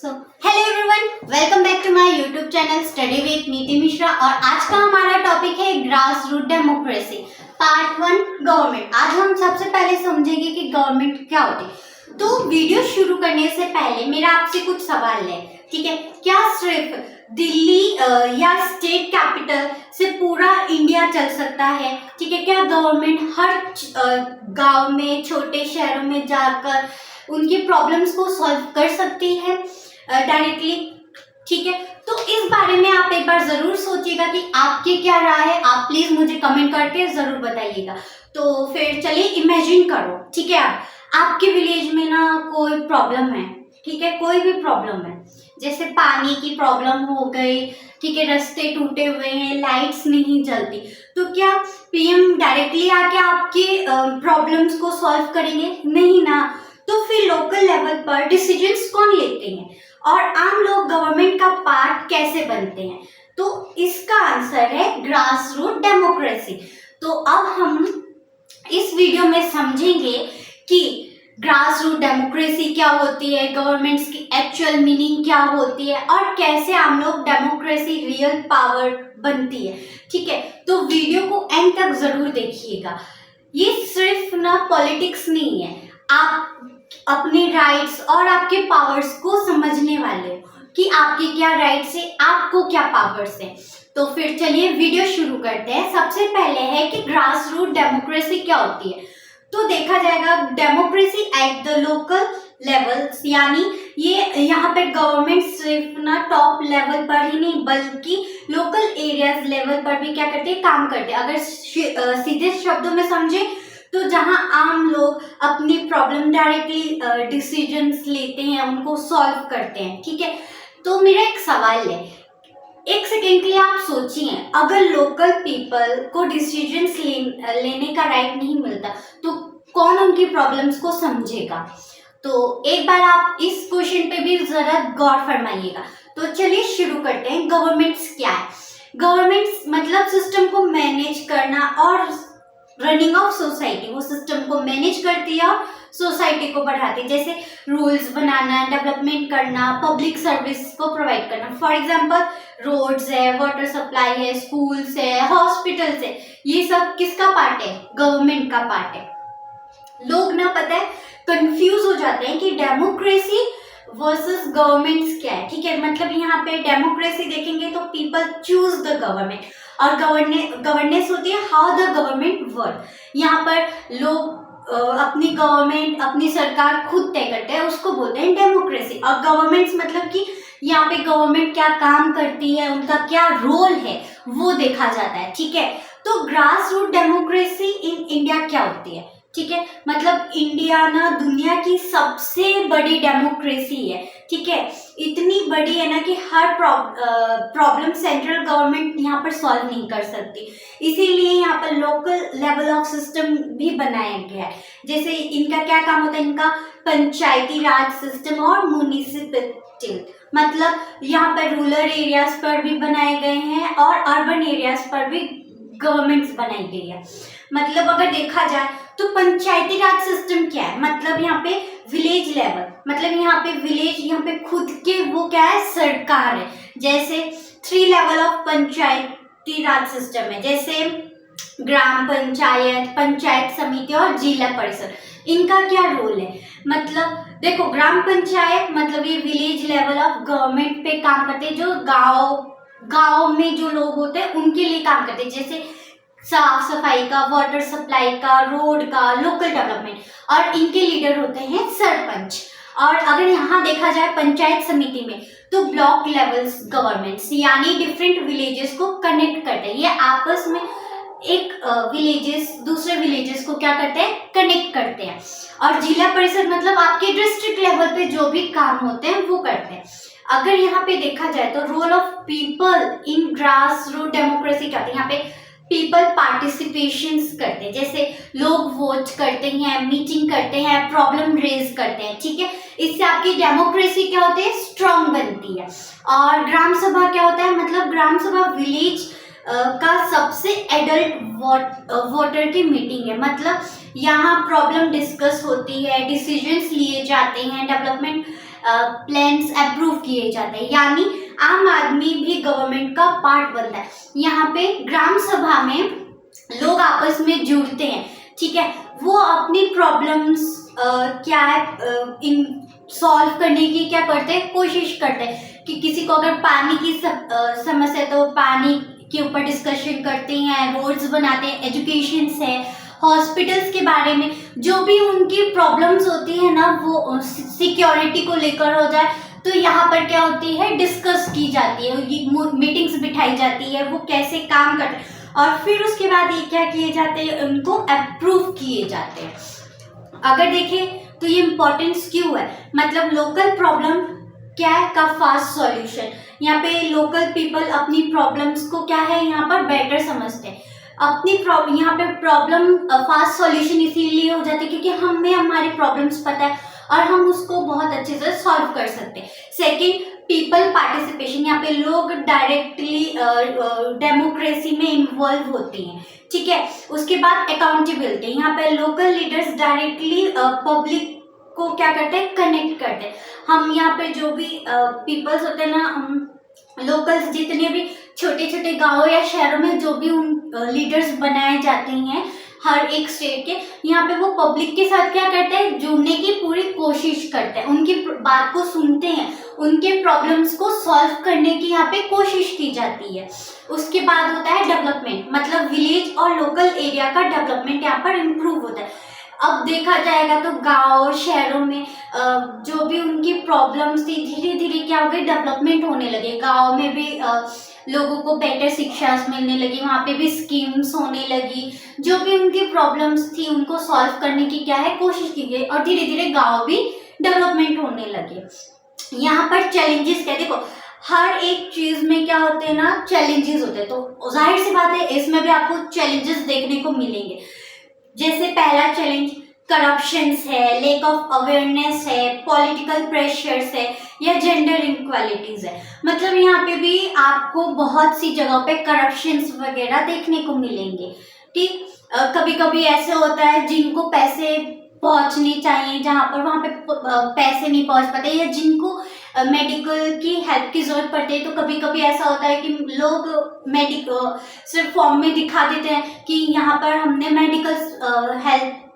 So hello everyone, welcome back to my YouTube channel study with Niti Mishra. और आज का हमारा टॉपिक है grass root democracy part 1 government. आज हम सबसे पहले समझेंगे कि गवर्नमेंट क्या होती है। तो वीडियो शुरू करने से पहले मेरा आपसे कुछ सवाल है, ठीक है? क्या सिर्फ दिल्ली या स्टेट कैपिटल से पूरा इंडिया चल सकता है? ठीक है, क्या गवर्नमेंट हर गांव में, छोटे शहरों में जाकर उनकी प्रॉब्लम्स को सॉल्व कर सकती है डायरेक्टली? ठीक है, तो इस बारे में आप एक बार जरूर सोचिएगा कि आपकी क्या राय है। आप प्लीज मुझे कमेंट करके जरूर बताइएगा। तो फिर चलिए इमेजिन करो, ठीक है, आपके विलेज में ना कोई प्रॉब्लम है, ठीक है, कोई भी प्रॉब्लम है, जैसे पानी की प्रॉब्लम हो गई, ठीक है, रास्ते टूटे हुए हैं, लाइट्स नहीं जलती, तो क्या पीएम डायरेक्टली आके आपके प्रॉब्लम्स को सॉल्व करेंगे? नहीं ना। तो फिर लोकल लेवल पर डिसीजंस कौन लेते हैं और आम लोग गवर्नमेंट का पार्ट कैसे बनते हैं? तो इसका आंसर है ग्रास रूट डेमोक्रेसी। तो अब हम इस वीडियो में समझेंगे कि ग्रास रूट डेमोक्रेसी क्या होती है, गवर्नमेंट्स की एक्चुअल मीनिंग क्या होती है और कैसे आम लोग डेमोक्रेसी रियल पावर बनती है। ठीक है, तो वीडियो को एंड तक जरूर देखिएगा। ये सिर्फ ना पॉलिटिक्स नहीं है, आप अपने राइट्स और आपके पावर्स को समझने वाले हो कि आपके क्या राइट्स है, आपको क्या पावर्स है। तो फिर चलिए वीडियो शुरू करते हैं। सबसे पहले है कि ग्रास रूट डेमोक्रेसी क्या होती है। तो देखा जाएगा democracy at the local levels, यानी ये यहाँ पे गवर्नमेंट सिर्फ ना टॉप लेवल पर ही नहीं बल्कि लोकल एरियाज लेवल पर भी क्या करते हैं, काम करते हैं। अगर सीधे शब्दों में समझे तो जहां आम लोग अपनी प्रॉब्लम डायरेक्टली डिसीजंस लेते हैं, उनको सॉल्व करते हैं। ठीक है, तो मेरा एक सवाल है, एक सेकेंड के लिए आप सोचिए, अगर लोकल पीपल को डिसीजंस लेने का राइट नहीं मिलता तो कौन उनकी प्रॉब्लम्स को समझेगा? तो एक बार आप इस क्वेश्चन पे भी जरा गौर फरमाइएगा। तो चलिए शुरू करते हैं। गवर्नमेंट्स क्या है? गवर्नमेंट्स मतलब सिस्टम को मैनेज करना और रनिंग ऑफ सोसाइटी। वो सिस्टम को मैनेज करती है और सोसाइटी को बढ़ाती है, जैसे रूल्स बनाना, डेवलपमेंट करना, पब्लिक सर्विस को प्रोवाइड करना। फॉर एग्जांपल रोड्स है, वाटर सप्लाई है, स्कूल्स है, हॉस्पिटल्स है, ये सब किसका पार्ट है? गवर्नमेंट का पार्ट है। लोग ना पता है कंफ्यूज हो जाते हैं कि डेमोक्रेसी वर्सेस गवर्नमेंट्स क्या है। ठीक है, मतलब यहाँ पे डेमोक्रेसी देखेंगे तो पीपल चूज द गवर्नमेंट और गवर्नेंस होती है हाउ द गवर्नमेंट वर्क। यहाँ पर लोग अपनी गवर्नमेंट, अपनी सरकार खुद तय करते हैं, उसको बोलते हैं डेमोक्रेसी। और गवर्नमेंट्स मतलब कि यहाँ पे गवर्नमेंट क्या काम करती है, उनका क्या रोल है, वो देखा जाता है। ठीक है, तो grass root democracy in India क्या होती है? ठीक है, मतलब इंडिया ना दुनिया की सबसे बड़ी डेमोक्रेसी है। ठीक है, इतनी बड़ी है ना कि हर प्रॉब्लम सेंट्रल गवर्नमेंट यहाँ पर सॉल्व नहीं कर सकती, इसीलिए यहाँ पर लोकल लेवल ऑफ सिस्टम भी बनाया गया है। जैसे इनका क्या काम होता है, इनका पंचायती राज सिस्टम और म्युनिसिपैलिटी, मतलब यहाँ पर रूरल एरियाज पर भी बनाए गए हैं और अर्बन एरियाज पर भी गवर्नमेंट्स बनाई गई है। मतलब अगर देखा जाए तो पंचायती राज सिस्टम क्या है, मतलब यहाँ पे विलेज लेवल, मतलब यहाँ पे विलेज, यहाँ पे खुद के वो क्या है, सरकार है। जैसे 3 level of Panchayati Raj system है, जैसे ग्राम पंचायत, पंचायत समिति और जिला परिषद। इनका क्या रोल है? मतलब देखो, ग्राम पंचायत मतलब ये विलेज लेवल ऑफ गवर्नमेंट पे काम करते हैं, जो गाँव में जो लोग होते हैं उनके लिए काम करते हैं, जैसे साफ सफाई का, वाटर सप्लाई का, रोड का, लोकल डेवलपमेंट। और इनके लीडर होते हैं सरपंच। और अगर यहाँ देखा जाए पंचायत समिति में तो ब्लॉक लेवल्स गवर्नमेंट्स, यानी डिफरेंट विलेजेस को कनेक्ट करते हैं, ये आपस में एक विलेजेस दूसरे विलेजेस को क्या करते हैं, कनेक्ट करते हैं। और जिला परिषद मतलब आपके डिस्ट्रिक्ट लेवल पे जो भी काम होते हैं वो करते हैं। अगर यहाँ पे देखा जाए तो role of people in grass root democracy क्या होता है, यहाँ पे पीपल पार्टिसिपेशंस करते हैं, जैसे लोग वोट करते हैं, मीटिंग करते हैं, प्रॉब्लम रेज करते हैं। ठीक है, इससे आपकी डेमोक्रेसी क्या होती है, स्ट्रांग बनती है। और ग्राम सभा क्या होता है, मतलब ग्राम सभा विलेज का सबसे एडल्ट वोटर की मीटिंग है, मतलब यहाँ प्रॉब्लम डिस्कस होती है, डिसीजंस लिए जाते हैं, डेवलपमेंट प्लान्स अप्रूव किए जाते हैं, यानी आम आदमी भी गवर्नमेंट का पार्ट बनता है। यहाँ पे ग्राम सभा में लोग आपस में जुड़ते हैं, ठीक है, वो अपनी प्रॉब्लम्स क्या है इन सॉल्व करने की क्या करते हैं, कोशिश करते हैं कि किसी को अगर पानी की समस्या है तो पानी के ऊपर डिस्कशन करते हैं, रोड्स बनाते हैं, एजुकेशन है, हॉस्पिटल्स के बारे में जो भी उनकी प्रॉब्लम्स होती है ना, वो सिक्योरिटी को लेकर हो जाए तो यहाँ पर क्या होती है, डिस्कस की जाती है, मीटिंग्स बिठाई जाती है, वो कैसे काम करते हैं और फिर उसके बाद ये क्या किए जाते हैं, उनको अप्रूव किए जाते हैं। अगर देखें तो ये इम्पोर्टेंस क्यों है, मतलब लोकल प्रॉब्लम क्या है का फास्ट सॉल्यूशन। यहाँ पे लोकल पीपल अपनी प्रॉब्लम्स को क्या है यहाँ पर बेटर समझते हैं, अपनी प्रॉब्लम यहाँ पे प्रॉब्लम फास्ट सॉल्यूशन इसीलिए हो जाते हैं क्योंकि हमें हमारी प्रॉब्लम्स पता है और हम उसको बहुत अच्छे से सॉल्व कर सकते हैं। सेकेंड, पीपल पार्टिसिपेशन, यहाँ पे लोग डायरेक्टली डेमोक्रेसी में इन्वॉल्व होती हैं, ठीक है। उसके बाद अकाउंटेबिलिटी, यहाँ पे लोकल लीडर्स डायरेक्टली पब्लिक को क्या करते हैं, कनेक्ट करते हैं। हम यहाँ पे जो भी पीपल्स होते हैं ना, लोकल्स जितने भी छोटे छोटे गांव या शहरों में जो भी उन लीडर्स बनाए जाते हैं हर एक स्टेट के, यहाँ पे वो पब्लिक के साथ क्या करते हैं, जुड़ने की पूरी कोशिश करते हैं, उनकी बात को सुनते हैं, उनके प्रॉब्लम्स को सॉल्व करने की यहाँ पे कोशिश की जाती है। उसके बाद होता है डेवलपमेंट, मतलब विलेज और लोकल एरिया का डेवलपमेंट यहाँ पर इम्प्रूव होता है। अब देखा जाएगा तो गांव शहरों में जो भी उनकी प्रॉब्लम्स थी धीरे धीरे क्या हो गई, डेवलपमेंट होने लगे। गांव में भी लोगों को बेटर शिक्षा मिलने लगी, वहाँ पे भी स्कीम्स होने लगी, जो भी उनकी प्रॉब्लम्स थी उनको सॉल्व करने की क्या है कोशिश की गई और धीरे धीरे गांव भी डेवलपमेंट होने लगे। यहाँ पर चैलेंजेस क्या, देखो हर एक चीज में क्या होते हैं ना, चैलेंजेस होते हैं, तो जाहिर सी बात है इसमें भी आपको चैलेंजेस देखने को मिलेंगे। जैसे पहला चैलेंज करप्शंस है, लेक ऑफ अवेयरनेस है, पॉलिटिकल प्रेशर्स है या जेंडर इनक्वालिटीज है। मतलब यहाँ पे भी आपको बहुत सी जगहों पे करप्शंस वगैरह देखने को मिलेंगे, ठीक। कभी कभी ऐसे होता है जिनको पैसे पहुंचने चाहिए जहाँ पर वहाँ पे पैसे नहीं पहुंच पाते, या जिनको मेडिकल की हेल्प की जरूरत पड़ती है, तो कभी कभी ऐसा होता है कि लोग मेडिकल सिर्फ फॉर्म में दिखा देते हैं कि यहाँ पर हमने मेडिकल हेल्प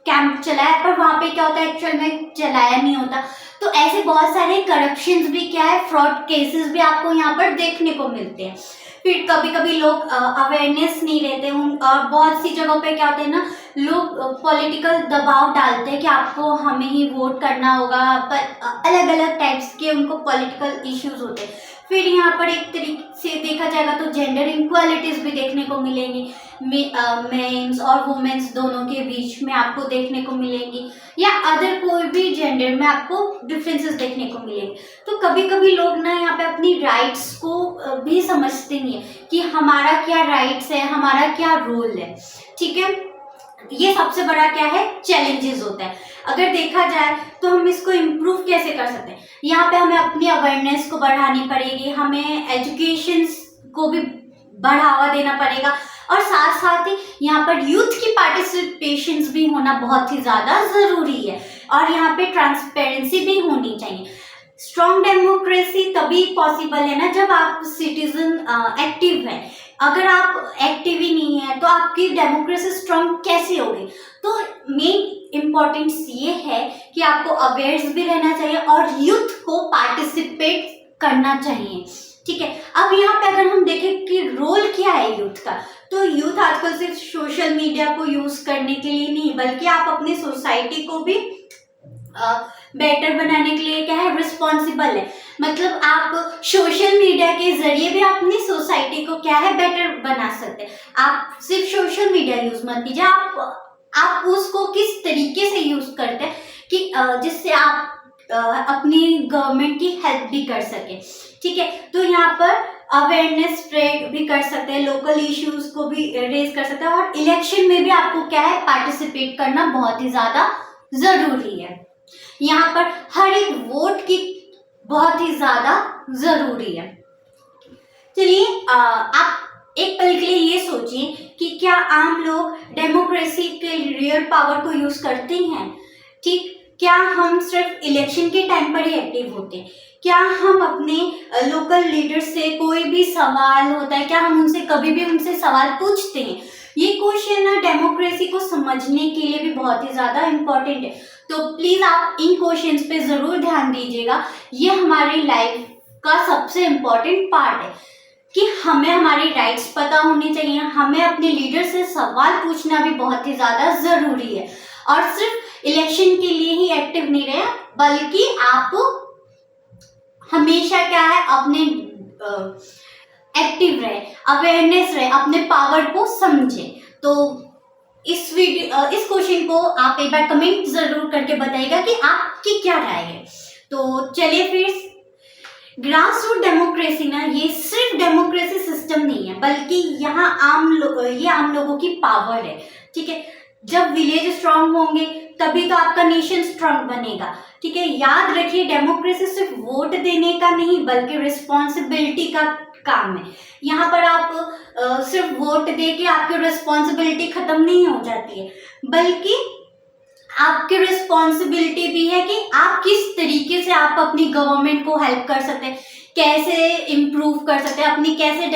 कैंप चलाया, पर वहाँ पे क्या होता है एक्चुअल में चलाया नहीं होता। तो ऐसे बहुत सारे करप्शंस भी क्या है, फ्रॉड केसेस भी आपको यहाँ पर देखने को मिलते हैं। फिर कभी कभी लोग अवेयरनेस नहीं रहते और बहुत सी जगहों पे क्या होते हैं ना, लोग पॉलिटिकल दबाव डालते हैं कि आपको हमें ही वोट करना होगा, पर अलग अलग टाइप्स के उनको पॉलिटिकल इश्यूज होते हैं। फिर यहाँ पर एक तरीके से देखा जाएगा तो जेंडर इनक्वालिटीज भी देखने को मिलेंगी, मेंस और वुमेन्स दोनों के बीच में आपको देखने को मिलेंगी, या अदर कोई भी जेंडर में आपको डिफरेंसेस देखने को मिलेंगे। तो कभी कभी लोग ना यहाँ पे अपनी राइट्स को भी समझते नहीं है कि हमारा क्या राइट्स है, हमारा क्या रोल है, ठीक है। ये सबसे बड़ा क्या है, चैलेंजेस होता है। अगर देखा जाए तो हम इसको इम्प्रूव कैसे कर सकते हैं, यहाँ पे हमें अपनी अवेयरनेस को बढ़ानी पड़ेगी, हमें एजुकेशन को भी बढ़ावा देना पड़ेगा और साथ साथ ही यहाँ पर यूथ की पार्टिसिपेशन भी होना बहुत ही ज़्यादा ज़रूरी है और यहाँ पे ट्रांसपेरेंसी भी होनी चाहिए। स्ट्रॉन्ग डेमोक्रेसी तभी पॉसिबल है ना जब आप सिटीजन एक्टिव है। अगर आप एक्टिव ही नहीं है तो आपकी डेमोक्रेसी स्ट्रॉन्ग कैसे होगी। तो मेन इम्पोर्टेंस ये है कि आपको अवेयर भी रहना चाहिए और यूथ को पार्टिसिपेट करना चाहिए, ठीक है। अब यहाँ पे अगर हम देखें कि रोल क्या है यूथ का, तो यूथ आजकल सिर्फ सोशल मीडिया को यूज करने के लिए नहीं बल्कि आप अपनी सोसाइटी को भी बेटर बनाने के लिए क्या है, रिस्पॉन्सिबल है। मतलब आप सोशल मीडिया के जरिए भी अपनी सोसाइटी को क्या है, बेटर बना सकते हैं। आप सिर्फ सोशल मीडिया यूज मत कीजिए, आप उसको किस तरीके से यूज करते हैं कि जिससे आप अपनी गवर्नमेंट की हेल्प भी कर सके, ठीक है। तो यहाँ पर अवेयरनेस स्प्रेड भी कर सकते हैं, लोकल इश्यूज को भी रेज कर सकते हैं और इलेक्शन में भी आपको क्या है, पार्टिसिपेट करना बहुत ही ज्यादा जरूरी है। यहाँ पर हर एक वोट की बहुत ही ज्यादा जरूरी है। चलिए आप एक पल के लिए ये सोचिए कि क्या आम लोग डेमोक्रेसी के रियल पावर को यूज करते हैं, ठीक। क्या हम सिर्फ इलेक्शन के टाइम पर ही एक्टिव होते हैं? क्या हम अपने लोकल लीडर से कोई भी सवाल होता है, क्या हम उनसे कभी भी उनसे सवाल पूछते हैं? ये क्वेश्चन ना डेमोक्रेसी को समझने के लिए भी बहुत ही ज़्यादा इम्पोर्टेंट है। तो प्लीज़ आप इन क्वेश्चंस पे ज़रूर ध्यान दीजिएगा। ये हमारी लाइफ का सबसे इम्पोर्टेंट पार्ट है कि हमें हमारी राइट्स पता होने चाहिए, हमें अपने लीडर से सवाल पूछना भी बहुत ही ज़्यादा ज़रूरी है। और सिर्फ इलेक्शन के लिए ही एक्टिव नहीं रहे, बल्कि आप हमेशा क्या है अपने एक्टिव रहे, अवेयरनेस रहे, अपने पावर को समझे। तो इस क्वेश्चन को आप एक बार कमेंट जरूर करके बताइएगा कि आपकी क्या राय है। तो चलिए फिर, ग्रास रूट डेमोक्रेसी ना ये सिर्फ डेमोक्रेसी सिस्टम नहीं है, बल्कि यहाँ ये आम लोगों की पावर है। ठीक है, जब विलेज स्ट्रांग होंगे तभी तो आपका नेशन स्ट्रांग बनेगा। ठीक है, याद रखिए डेमोक्रेसी सिर्फ वोट देने का नहीं बल्कि रिस्पॉन्सिबिलिटी का काम है। यहाँ पर आप सिर्फ वोट दे के आपकी रिस्पॉन्सिबिलिटी खत्म नहीं हो जाती है, बल्कि आपकी रिस्पॉन्सिबिलिटी भी है कि आप किस तरीके से आप अपनी गवर्नमेंट को हेल्प कर सकते हैं, कैसे इम्प्रूव कर सकते हैं अपनी, कैसे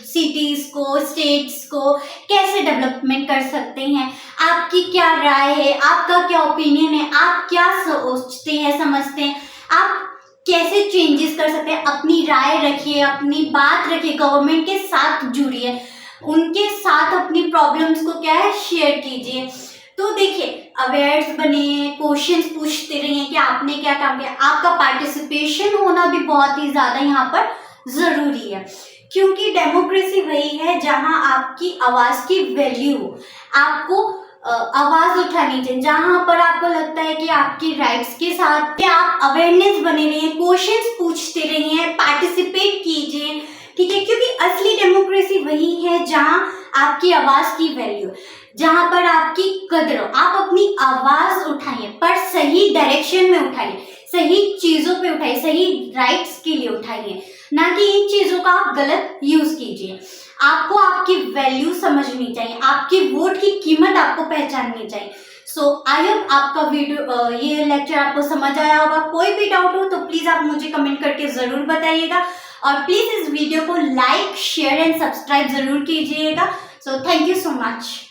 सिटीज़ को, स्टेट्स को कैसे डेवलपमेंट कर सकते हैं। आपकी क्या राय है, आपका क्या ओपिनियन है, आप क्या सोचते हैं, समझते हैं, आप कैसे चेंजेस कर सकते हैं। अपनी राय रखिए, अपनी बात रखिए, गवर्नमेंट के साथ जुड़िए, उनके साथ अपनी प्रॉब्लम्स को क्या है शेयर कीजिए। तो देखिए, अवेयर्स बनिए, क्वेश्चंस पूछते रहिए कि आपने क्या काम किया। आपका पार्टिसिपेशन होना भी बहुत ही ज़्यादा यहाँ पर ज़रूरी है, क्योंकि डेमोक्रेसी वही है जहाँ आपकी आवाज़ की वैल्यू हो। आपको आवाज़ उठानी चाहिए, जहाँ पर आपको लगता है कि आपकी राइट्स के साथ आप अवेयरनेस बने रहिए, क्वेश्चंस पूछते रहिए, पार्टिसिपेट कीजिए। ठीक है, क्योंकि असली डेमोक्रेसी वही है जहाँ आपकी आवाज़ की वैल्यू, जहाँ पर आपकी कदर हो। आप अपनी आवाज़ उठाइए, पर सही डायरेक्शन में उठाइए, सही चीज़ों पे उठाइए, सही राइट्स के लिए उठाइए, ना कि इन चीज़ों का आप गलत यूज़ कीजिए। आपको आपकी वैल्यू समझनी चाहिए, आपकी वोट की कीमत आपको पहचाननी चाहिए। सो आई होप आपका वीडियो ये लेक्चर आपको समझ आया होगा। कोई भी डाउट हो तो प्लीज़ आप मुझे कमेंट करके ज़रूर बताइएगा, और प्लीज़ इस वीडियो को लाइक, शेयर एंड सब्सक्राइब ज़रूर कीजिएगा। So thank you so much.